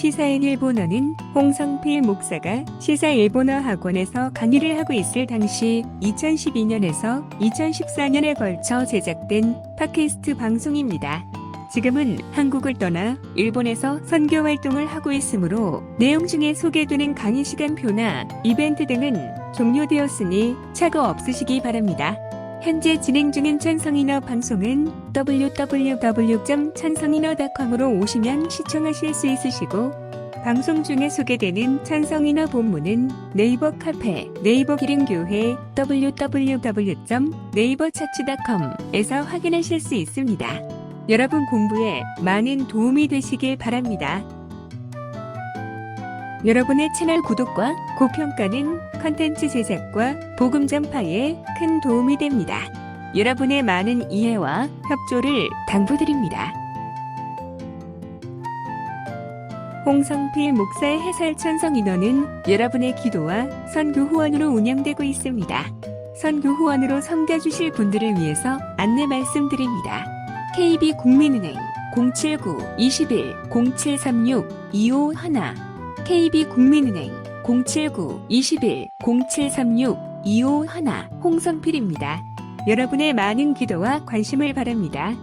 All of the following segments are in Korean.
시사인 일본어는 홍성필 목사가 시사 일본어 학원에서 강의를 하고 있을 당시 2012년에서 2014년에 걸쳐 제작된 팟캐스트 방송입니다. 지금은 한국을 떠나 일본에서 선교 활동을 하고 있으므로 내용 중에 소개되는 강의 시간표나 이벤트 등은 종료되었으니 착오 없으시기 바랍니다. 현재 진행 중인 천성인어 방송은 www.천성인어.com으로 오시면 시청하실 수 있으시고 방송 중에 소개되는 천성인어 본문은 네이버 카페, 네이버 기름교회 www.naverchurch.com에서 확인하실 수 있습니다. 여러분 공부에 많은 도움이 되시길 바랍니다. 여러분의 채널 구독과 고평가는 컨텐츠 제작과 복음 전파에 큰 도움이 됩니다. 여러분의 많은 이해와 협조를 당부드립니다. 홍성필 목사의 해설 천성인어는 여러분의 기도와 선교 후원으로 운영되고 있습니다. 선교 후원으로 섬겨주실 분들을 위해서 안내 말씀드립니다. KB국민은행 079-21-0736-251 KB국민은행 079-21-0736-251 홍성필입니다. 여러분의 많은 기도와 관심을 바랍니다.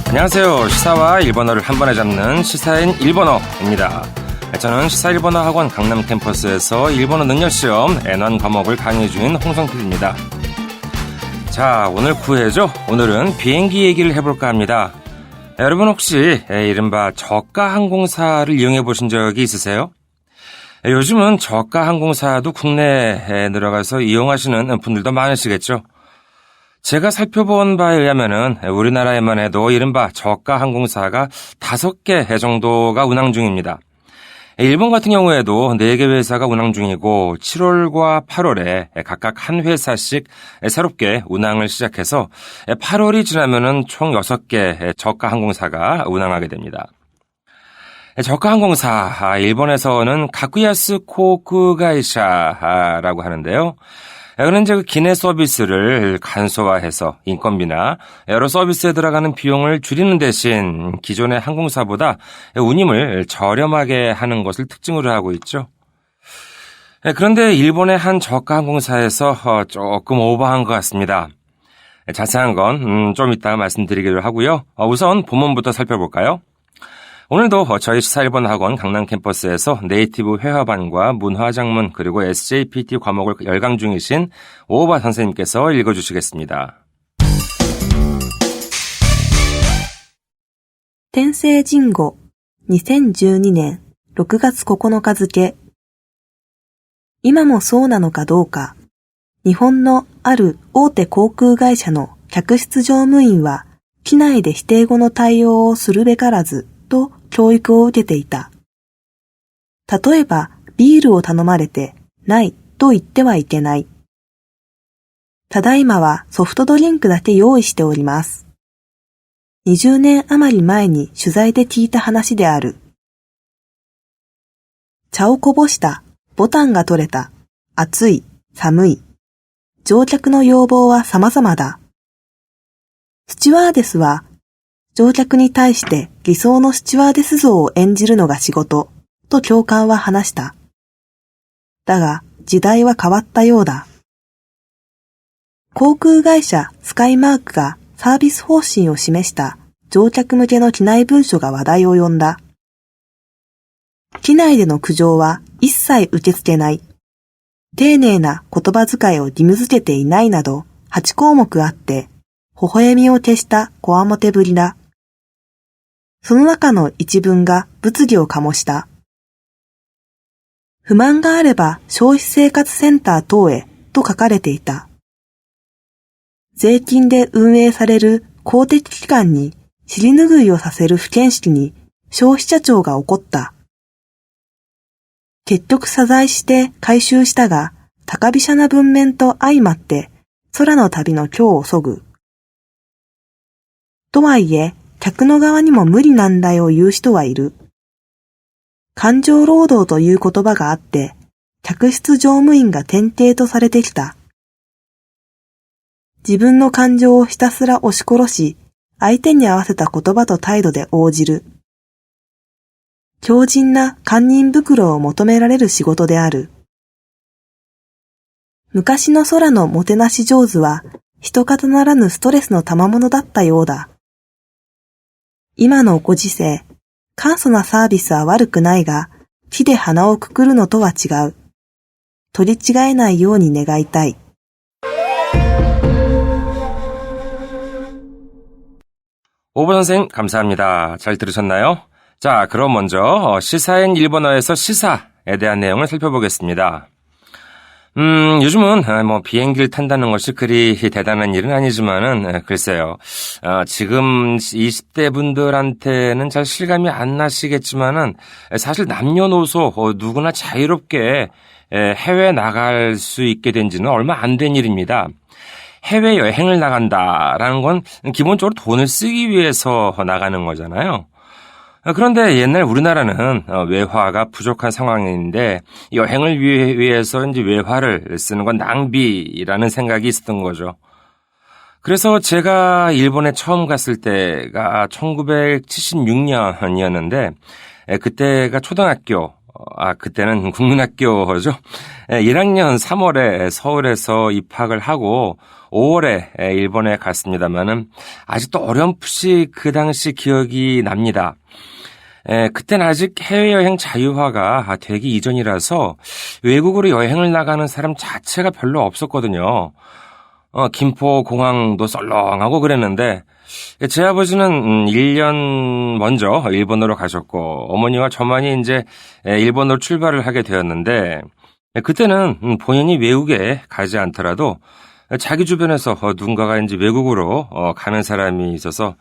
안녕하세요. 시사와 일본어를 한 번에 잡는 시사인 일본어입니다. 저는 시사 일본어 학원 강남 캠퍼스에서 일본어 능력시험 N1 과목을 강의 중인 홍성필입니다. 자, 오늘 9회죠. 오늘은 비행기 얘기를 해볼까 합니다. 여러분 혹시 이른바 저가 항공사를 이용해 보신 적이 있으세요? 요즘은 저가 항공사도 국내에 들어가서 이용하시는 분들도 많으시겠죠. 제가 살펴본 바에 의하면은 우리나라에만 해도 이른바 저가 항공사가 5개 정도가 운항 중입니다. 일본 같은 경우에도 4개 회사가 운항 중이고 7월과 8월에 각각 한 회사씩 새롭게 운항을 시작해서 8월이 지나면은 총 6개 저가 항공사가 운항하게 됩니다. 저가 항공사, 일본에서는 가쿠야스 코쿠 가이샤라고 하는데요. 그는 이제 기내 서비스를 간소화해서 인건비나 여러 서비스에 들어가는 비용을 줄이는 대신 기존의 항공사보다 운임을 저렴하게 하는 것을 특징으로 하고 있죠. 그런데 일본의 한 저가 항공사에서 조금 오버한 것 같습니다. 자세한 건 좀 이따 말씀드리기로 하고요. 우선 본문부터 살펴볼까요? 오늘도 저희 시사 일본어 학원 강남 캠퍼스에서 네이티브 회화반과 문화장문 그리고 SJPT 과목을 열강 중이신 오바 선생님께서 읽어주시겠습니다. 天聖人語2012年6月9日付。今もそうなのかどうか、日本のある大手航空会社の客室乗務員は機内で否定語の対応をするべからずと教育を受けていた。例えば、ビールを頼まれて、ないと言ってはいけない。ただいまはソフトドリンクだけ用意しております。20年余り前に取材で聞いた話である。茶をこぼした、ボタンが取れた、暑い、寒い。乗客の要望は様々だ。スチュワーデスは、乗客に対して理想のスチュワーデス像を演じるのが仕事、と教官は話した。だが、時代は変わったようだ。航空会社スカイマークがサービス方針を示した乗客向けの機内文書が話題を呼んだ。機内での苦情は一切受け付けない。丁寧な言葉遣いを義務付けていないなど8項目あって、微笑みを消したこわもてぶりだ。その中の一文が物議を醸した。不満があれば消費生活センター等へと書かれていた。税金で運営される公的機関に尻拭いをさせる不見識に消費者庁が怒った。結局謝罪して回収したが、高飛車な文面と相まって空の旅の今日をそぐ。とはいえ、客の側にも無理難題を言う人はいる。感情労働という言葉があって、客室乗務員が典型とされてきた。自分の感情をひたすら押し殺し、相手に合わせた言葉と態度で応じる。強靭な堪忍袋を求められる仕事である。昔の空のもてなし上手は、一方ならぬストレスの賜物だったようだ。今のご時世、簡素なサービスは悪くないが、木で鼻をくくるのとは違う。取り違えないように願いたい。 오보 선생 감사합니다. 잘 들으셨나요? 자, 그럼 먼저 시사인 일본어에서 시사에 대한 내용을 살펴보겠습니다. 요즘은 비행기를 탄다는 것이 그리 대단한 일은 아니지만은 글쎄요. 지금 20대 분들한테는 잘 실감이 안 나시겠지만은 사실 남녀노소 누구나 자유롭게 해외에 나갈 수 있게 된 지는 얼마 안 된 일입니다. 해외 여행을 나간다라는 건 기본적으로 돈을 쓰기 위해서 나가는 거잖아요. 그런데 옛날 우리나라는 외화가 부족한 상황인데 여행을 위해서 이제 외화를 쓰는 건 낭비라는 생각이 있었던 거죠. 그래서 제가 일본에 처음 갔을 때가 1976년이었는데 그때가 초등학교, 그때는 국민학교죠. 1학년 3월에 서울에서 입학을 하고 5월에 일본에 갔습니다만은 아직도 어렴풋이 그 당시 기억이 납니다. 그때는 아직 해외여행 자유화가 되기 이전이라서 외국으로 여행을 나가는 사람 자체가 별로 없었거든요. 김포 공항도 썰렁하고 그랬는데 제 아버지는 1년 먼저 일본으로 가셨고 어머니와 저만이 이제 일본으로 출발을 하게 되었는데 그때는 본인이 외국에 가지 않더라도 자기 주변에서 누군가가 이제 외국으로 가는 사람이 있어서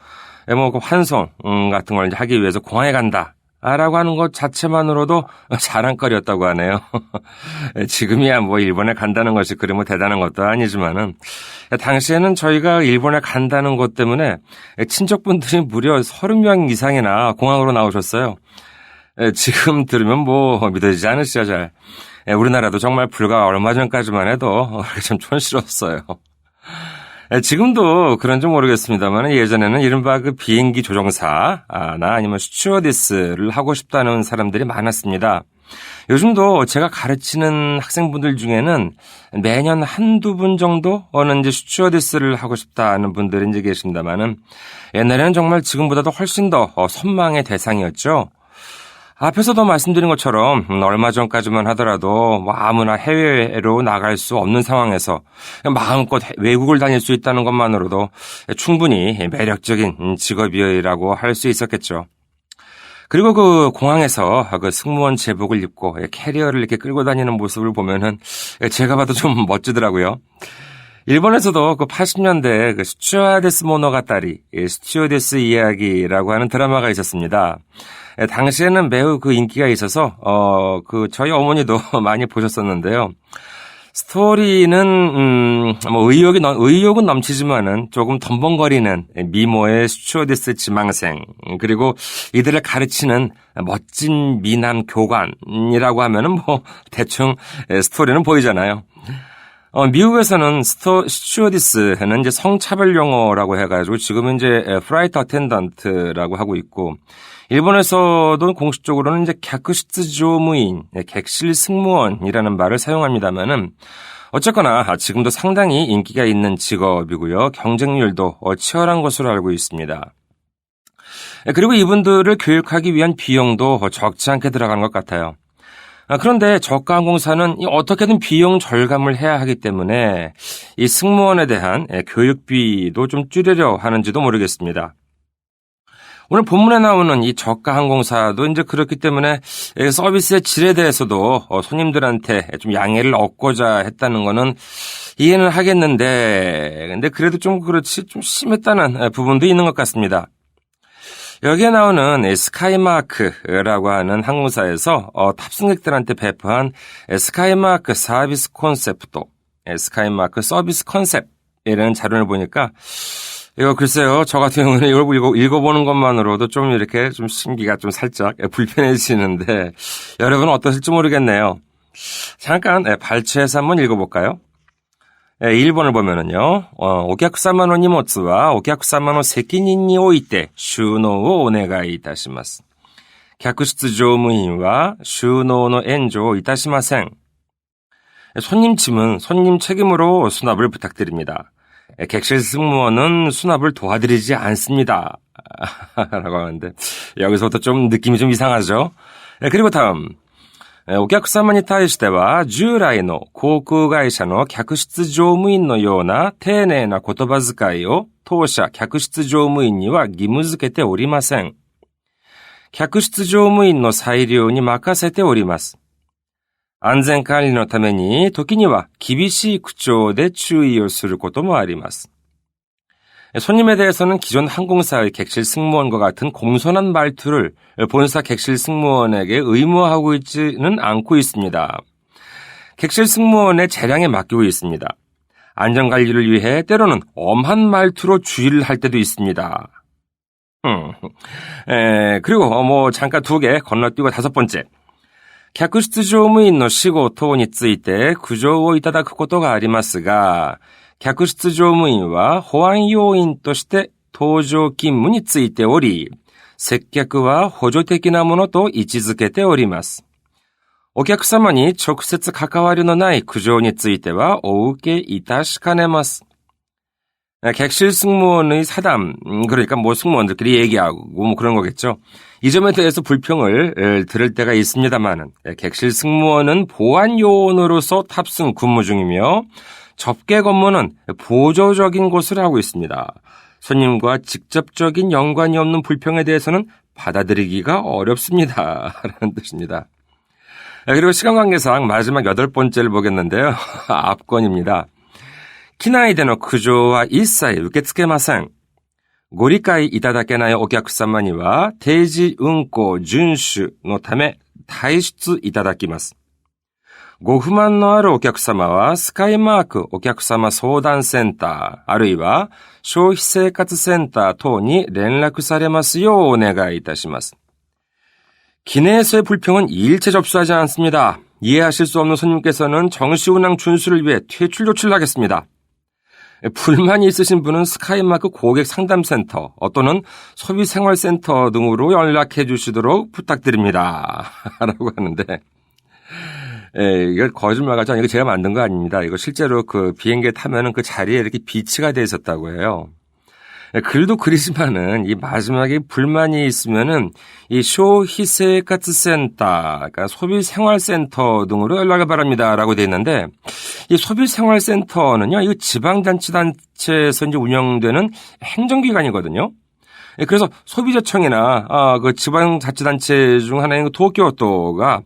그 환송 같은 걸 이제 하기 위해서 공항에 간다. 라고 하는 것 자체만으로도 자랑거리였다고 하네요. 지금이야 일본에 간다는 것이 그리 대단한 것도 아니지만은, 당시에는 저희가 일본에 간다는 것 때문에 친척분들이 무려 30명 이상이나 공항으로 나오셨어요. 지금 들으면 믿어지지 않으시죠, 잘. 우리나라도 정말 불과 얼마 전까지만 해도 좀 촌스러웠어요. 지금도 그런지 모르겠습니다만 예전에는 이른바 그 비행기 조종사나 아니면 스튜어디스를 하고 싶다는 사람들이 많았습니다. 요즘도 제가 가르치는 학생분들 중에는 매년 한두 분 정도는 이제 스튜어디스를 하고 싶다는 분들이 이제 계십니다만은 옛날에는 정말 지금보다도 훨씬 더 선망의 대상이었죠. 앞에서도 말씀드린 것처럼 얼마 전까지만 하더라도 아무나 해외로 나갈 수 없는 상황에서 마음껏 외국을 다닐 수 있다는 것만으로도 충분히 매력적인 직업이라고 할 수 있었겠죠. 그리고 그 공항에서 그 승무원 제복을 입고 캐리어를 이렇게 끌고 다니는 모습을 보면은 제가 봐도 좀 멋지더라고요. 일본에서도 그 80년대 그 스튜어디스 모노가타리, 스튜어디스 이야기라고 하는 드라마가 있었습니다. 당시에는 매우 그 인기가 있어서 저희 어머니도 많이 보셨었는데요. 스토리는 의욕은 넘치지만은 조금 덤벙거리는 미모의 스튜어디스 지망생, 그리고 이들을 가르치는 멋진 미남 교관이라고 하면은 대충 스토리는 보이잖아요. 미국에서는 스튜어디스는 이제 성차별 용어라고 해가지고 지금은 이제 플라이트 어텐던트라고 하고 있고, 일본에서도 공식적으로는 이제 객실 조무인, 객실 승무원이라는 말을 사용합니다만은 어쨌거나 지금도 상당히 인기가 있는 직업이고요. 경쟁률도 치열한 것으로 알고 있습니다. 그리고 이분들을 교육하기 위한 비용도 적지 않게 들어가는 것 같아요. 그런데 저가항공사는 어떻게든 비용 절감을 해야 하기 때문에 이 승무원에 대한 교육비도 좀 줄이려 하는지도 모르겠습니다. 오늘 본문에 나오는 이 저가 항공사도 이제 그렇기 때문에 서비스의 질에 대해서도 손님들한테 좀 양해를 얻고자 했다는 거는 이해는 하겠는데, 근데 그래도 좀 그렇지 좀 심했다는 부분도 있는 것 같습니다. 여기에 나오는 스카이마크라고 하는 항공사에서 탑승객들한테 배포한 스카이마크 서비스 콘셉트, 스카이마크 서비스 컨셉이라는 자료를 보니까 이거 글쎄요. 저 같은 경우는 이걸 읽어보는 것만으로도 좀 이렇게 좀 심기가 좀 살짝 불편해지는데 여러분은 어떠실지 모르겠네요. 잠깐 발췌해서 한번 읽어볼까요? 1번을 보면은요. お客様の荷物はお客様の責任において収納をお願いいたします。客室乗務員は収納の援助をいたしません。손님 짐은 손님 책임으로 수납을 부탁드립니다. 객실 승무원은 수납을 도와드리지 않습니다. 라고 하는데 여기서부터 좀 느낌이 좀 이상하죠? 그리고 다음 お客様に対しては従来の航空会社の客室乗務員のような丁寧な言葉遣いを当社客室乗務員には義務付けておりません。客室乗務員の裁量に任せております。安全管理のために時には厳しい口調で注意をすることもあります。손님에 대해서는 기존 항공사의 객실 승무원과 같은 공손한 말투를 본사 객실 승무원에게 의무화하고 있지는 않고 있습니다. 객실 승무원의 재량에 맡기고 있습니다. 안전관리를 위해 때로는 엄한 말투로 주의를 할 때도 있습니다. 그리고 잠깐 2개 건너뛰고 5번째. 客室乗務員の死後等について苦情をいただくことがありますが、客室乗務員は保安要員として搭乗勤務についており、接客は補助的なものと位置づけております。お客様に直接関わりのない苦情についてはお受けいたしかねます。객실 승무원의 사담, 그러니까 승무원들끼리 얘기하고 그런 거겠죠. 이 점에 대해서 불평을 들을 때가 있습니다만은 객실 승무원은 보안 요원으로서 탑승 근무 중이며 접객 업무는 보조적인 것을 하고 있습니다. 손님과 직접적인 연관이 없는 불평에 대해서는 받아들이기가 어렵습니다. 라는 뜻입니다. 그리고 시간 관계상 마지막 8번째를 보겠는데요. 앞권입니다. 機内での苦情は一切受け付けません。ご理解いただけないお客様には定時運行遵守のため退出いただきます。ご不満のあるお客様はスカイマークお客様相談センターあるいは消費生活センター等に連絡されますようお願いいたします。 기내에서의 불평은 일체 접수하지 않습니다. 이해하실 수 없는 손님께서는 정시운항 준수를 위해 퇴출 조치하겠습니다. 불만이 있으신 분은 스카이마크 고객 상담센터 또는 소비생활센터 등으로 연락해 주시도록 부탁드립니다. 라고 하는데 이거 거짓말 같죠? 이거 제가 만든 거 아닙니다. 이거 실제로 그 비행기에 타면은 그 자리에 이렇게 비치가 돼 있었다고 해요. 글도 그리지만은 이 마지막에 불만이 있으면은 이 쇼히세카츠센터, 그러니까 소비생활센터 등으로 연락을 바랍니다라고 돼 있는데 이 소비생활센터는요, 이거 지방자치단체에서 이제 운영되는 행정기관이거든요. 그래서 소비자청이나 그 지방자치단체 중 하나인 그 도쿄도가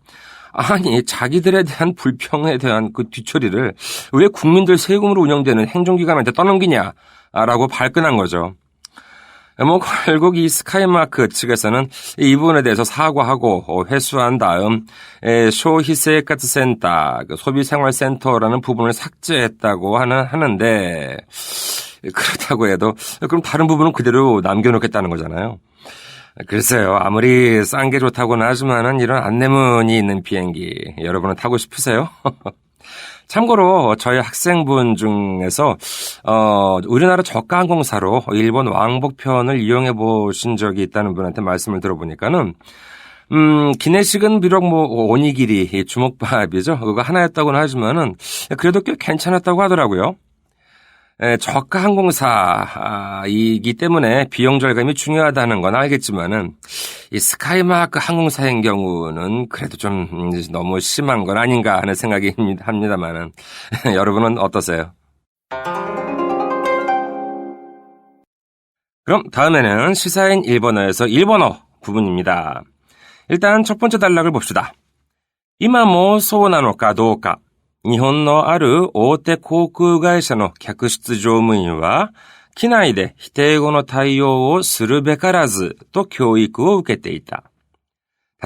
아니 자기들에 대한 불평에 대한 그 뒤처리를 왜 국민들 세금으로 운영되는 행정기관한테 떠넘기냐? 라고 발끈한 거죠. 결국 이 스카이마크 측에서는 이 부분에 대해서 사과하고 회수한 다음 쇼히세카츠센터, 소비생활센터라는 부분을 삭제했다고 하는데 그렇다고 해도 그럼 다른 부분은 그대로 남겨놓겠다는 거잖아요. 글쎄요. 아무리 싼 게 좋다고는 하지만은 이런 안내문이 있는 비행기 여러분은 타고 싶으세요? 참고로 저희 학생분 중에서 우리나라 저가 항공사로 일본 왕복편을 이용해 보신 적이 있다는 분한테 말씀을 들어보니까는 기내식은 비록 오니기리 주먹밥이죠. 그거 하나였다고는 하지만은 그래도 꽤 괜찮았다고 하더라고요. 저가 항공사이기 때문에 비용 절감이 중요하다는 건 알겠지만은 이 스카이마크 항공사의 경우는 그래도 좀 너무 심한 건 아닌가 하는 생각이 합니다만은 여러분은 어떠세요? 그럼 다음에는 시사인 일본어에서 일본어 부분입니다. 일단 첫 번째 단락을 봅시다. 今もそうなのかどうか日本のある大手航空会社の客室乗務員は、機内で否定語の対応をするべからずと教育を受けていた。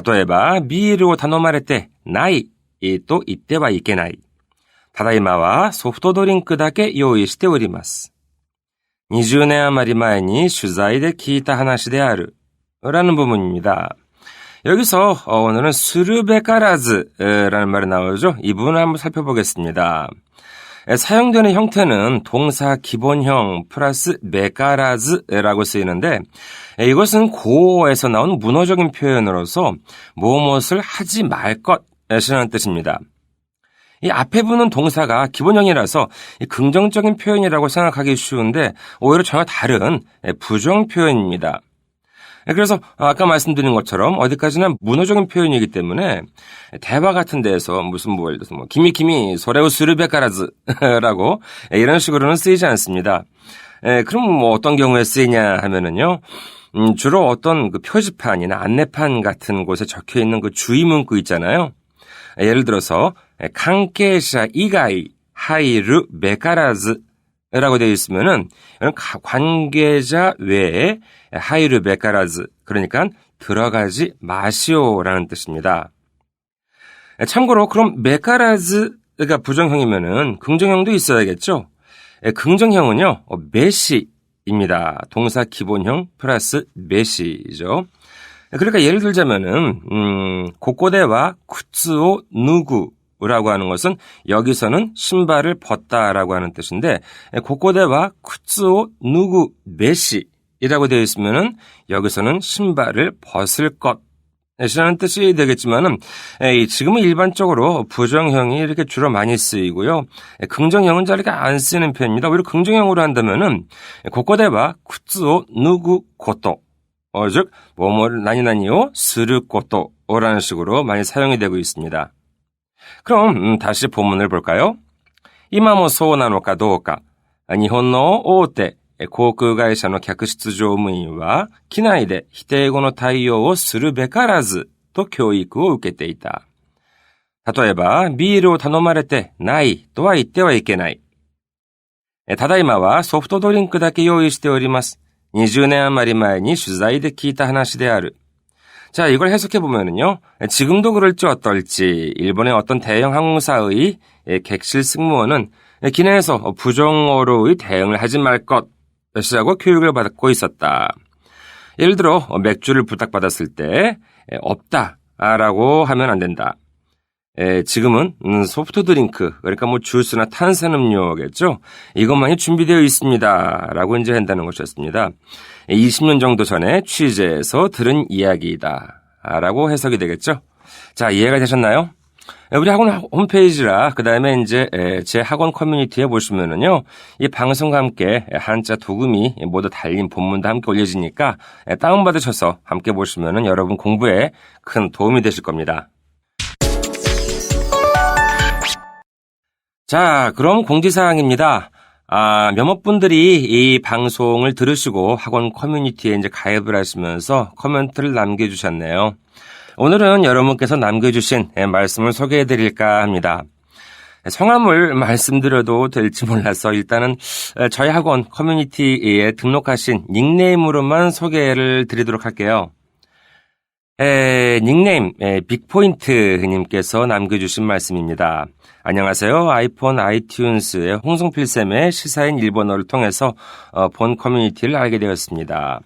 例えば、ビールを頼まれて、ないと言ってはいけない。ただいまはソフトドリンクだけ用意しております。20年余り前に取材で聞いた話である라는 부분입니다. 여기서 오늘은 するべからず라는 말이 나오죠. 이 부분을 한번 살펴보겠습니다. 사용되는 형태는 동사 기본형 플러스 메가라즈라고 쓰이는데 이것은 고어에서 나온 문어적인 표현으로서 무엇을 하지 말 것이라는 뜻입니다. 이 앞에 붙는 동사가 기본형이라서 긍정적인 표현이라고 생각하기 쉬운데 오히려 전혀 다른 부정 표현입니다. 그래서 아까 말씀드린 것처럼 어디까지나 문어적인 표현이기 때문에 대화 같은 데에서 무슨 예를 들어서 기미기미 소레우 스르베카라즈라고 이런 식으로는 쓰이지 않습니다. 그럼 어떤 경우에 쓰이냐 하면은요. 주로 어떤 그 표지판이나 안내판 같은 곳에 적혀 있는 그 주의 문구 있잖아요. 예를 들어서 관계자 이가이 하이르 메카라즈라고 되어 있으면은 이런 관계자 외에 하이르 메카라즈 그러니까 들어가지 마시오라는 뜻입니다. 참고로 그럼 메카라즈가 부정형이면은 긍정형도 있어야겠죠. 긍정형은요 메시입니다. 동사 기본형 플러스 메시죠. 그러니까 예를 들자면은 고코데와 쿠츠오 누구라고 하는 것은 여기서는 신발을 벗다라고 하는 뜻인데 고코데와 쿠츠오 누구 메시이라고 되어 있으면은 여기서는 신발을 벗을 것이라는 뜻이 되겠지만은 지금은 일반적으로 부정형이 이렇게 주로 많이 쓰이고요. 긍정형은 잘 이렇게 안 쓰는 편입니다. 오히려 긍정형으로 한다면은 고코데와 쿠츠오 누구 고토 즉 뭐뭐를 나니나니요 스르 고토라는 식으로 많이 사용이 되고 있습니다. 그럼 다시 본문을 볼까요? 今もそうなのかどうか日本の大手航空会社の客室乗務員は機内で否定語の対応をするべからずと教育を受けていた。例えばビールを頼まれてないとは言ってはいけない。ただいまはソフトドリンクだけ用意しております。20年余り前に取材で聞いた話である. 자, 이걸 해석해보면은요, 지금도 그럴지 어떨지, 일본의 어떤 대형 항공사의 객실 승무원은 기내에서 부정어로의 대응을 하지 말 것이라고 교육을 받고 있었다. 예를 들어, 맥주를 부탁받았을 때, 없다라고 하면 안 된다. 지금은 소프트드링크, 그러니까 주스나 탄산음료겠죠? 이것만이 준비되어 있습니다. 라고 이제 한다는 것이었습니다. 20년 정도 전에 취재해서 들은 이야기이다. 라고 해석이 되겠죠? 자, 이해가 되셨나요? 우리 학원 홈페이지라, 그 다음에 이제 제 학원 커뮤니티에 보시면은요, 이 방송과 함께 한자 도금이 모두 달린 본문도 함께 올려지니까 다운받으셔서 함께 보시면은 여러분 공부에 큰 도움이 되실 겁니다. 자, 그럼 공지사항입니다. 몇몇 분들이 이 방송을 들으시고 학원 커뮤니티에 이제 가입을 하시면서 코멘트를 남겨주셨네요. 오늘은 여러분께서 남겨주신 말씀을 소개해드릴까 합니다. 성함을 말씀드려도 될지 몰라서 일단은 저희 학원 커뮤니티에 등록하신 닉네임으로만 소개를 드리도록 할게요. 닉네임 빅포인트님께서 남겨주신 말씀입니다. 안녕하세요. 아이폰 아이튠스의 홍성필쌤의 시사인 일본어를 통해서 본 커뮤니티를 알게 되었습니다.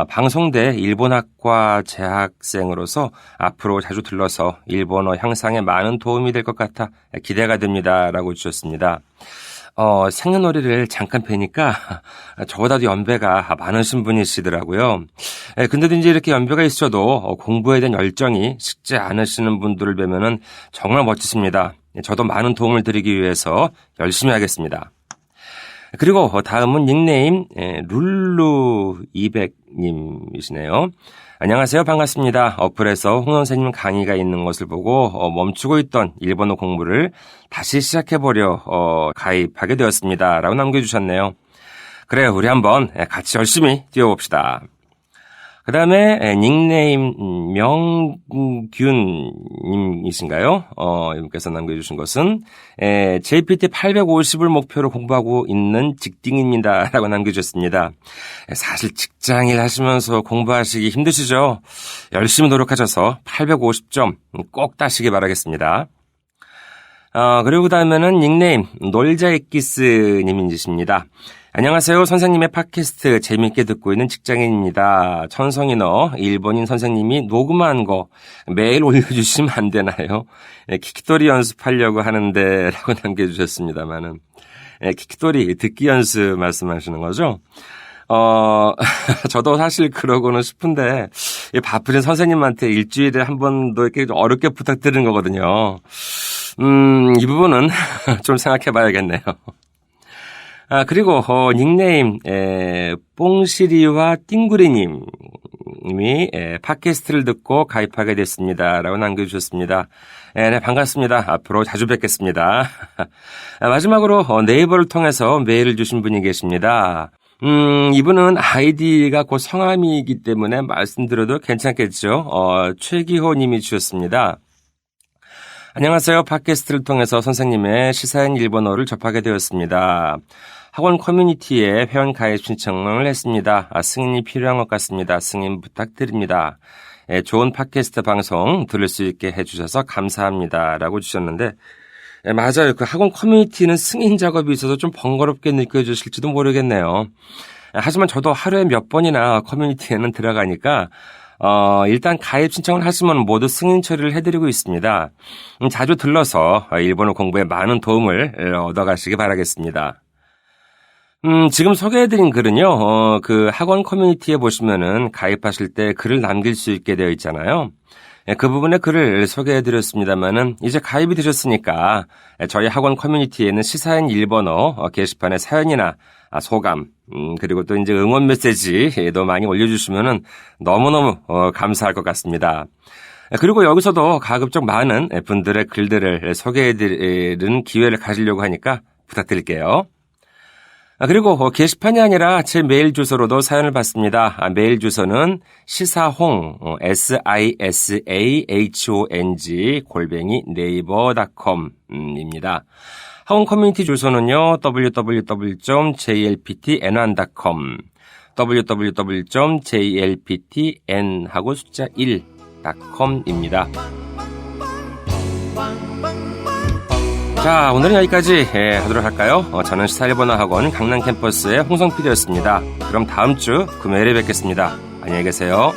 방송대 일본학과 재학생으로서 앞으로 자주 들러서 일본어 향상에 많은 도움이 될 것 같아 기대가 됩니다. 라고 주셨습니다. 생년월일을 잠깐 뵈니까 저보다도 연배가 많으신 분이시더라고요. 근데도 이제 이렇게 연배가 있어도 공부에 대한 열정이 식지 않으시는 분들을 뵈면은 정말 멋지십니다. 저도 많은 도움을 드리기 위해서 열심히 하겠습니다. 그리고 다음은 닉네임 룰루200님이시네요. 안녕하세요. 반갑습니다. 어플에서 홍 선생님 강의가 있는 것을 보고 멈추고 있던 일본어 공부를 다시 시작해보려 가입하게 되었습니다. 라고 남겨주셨네요. 그래요. 우리 한번 같이 열심히 뛰어봅시다. 그 다음에 닉네임 명균님이신가요? 이분께서 남겨주신 것은 JPT 850을 목표로 공부하고 있는 직딩입니다. 라고 남겨주셨습니다. 사실 직장일 하시면서 공부하시기 힘드시죠? 열심히 노력하셔서 850점 꼭 따시기 바라겠습니다. 그리고 그 다음에는 닉네임 놀자엑기스님이십니다. 안녕하세요. 선생님의 팟캐스트 재밌게 듣고 있는 직장인입니다. 천성인어 일본인 선생님이 녹음한 거 매일 올려주시면 안 되나요? 키키토리 연습하려고 하는데 라고 남겨주셨습니다만은 키키토리 듣기 연습 말씀하시는 거죠? 저도 사실 그러고는 싶은데 바쁘신 선생님한테 일주일에 한 번도 이렇게 어렵게 부탁드리는 거거든요. 이 부분은 좀 생각해 봐야겠네요. 그리고 닉네임 뽕시리와 띵구리님이 팟캐스트를 듣고 가입하게 됐습니다. 라고 남겨주셨습니다. 네, 반갑습니다. 앞으로 자주 뵙겠습니다. 마지막으로 네이버를 통해서 메일을 주신 분이 계십니다. 이분은 아이디가 곧 성함이기 때문에 말씀드려도 괜찮겠죠? 최기호 님이 주셨습니다. 안녕하세요. 팟캐스트를 통해서 선생님의 시사인 일본어를 접하게 되었습니다. 학원 커뮤니티에 회원 가입 신청을 했습니다. 승인이 필요한 것 같습니다. 승인 부탁드립니다. 좋은 팟캐스트 방송 들을 수 있게 해주셔서 감사합니다. 라고 주셨는데 맞아요. 그 학원 커뮤니티는 승인 작업이 있어서 좀 번거롭게 느껴지실지도 모르겠네요. 하지만 저도 하루에 몇 번이나 커뮤니티에는 들어가니까 일단 가입 신청을 하시면 모두 승인 처리를 해드리고 있습니다. 자주 들러서 일본어 공부에 많은 도움을 얻어가시기 바라겠습니다. 지금 소개해드린 글은요, 그 학원 커뮤니티에 보시면은 가입하실 때 글을 남길 수 있게 되어 있잖아요. 그 부분에 글을 소개해드렸습니다만은 이제 가입이 되셨으니까 저희 학원 커뮤니티에는 시사인 일본어 게시판에 사연이나 소감, 그리고 또 이제 응원 메시지도 많이 올려주시면은 너무너무 감사할 것 같습니다. 그리고 여기서도 가급적 많은 분들의 글들을 소개해드리는 기회를 가지려고 하니까 부탁드릴게요. 그리고 게시판이 아니라 제 메일 주소로도 사연을 받습니다. 메일 주소는 시사홍 sishong @naver.com입니다. 학원 커뮤니티 주소는요 www.jlptn1.com www.jlptn 하고 숫자 1.com입니다. 자, 오늘은 여기까지 하도록 할까요? 저는 시사 일본어 학원 강남 캠퍼스의 홍성필이었습니다. 그럼 다음 주 금요일에 뵙겠습니다. 안녕히 계세요.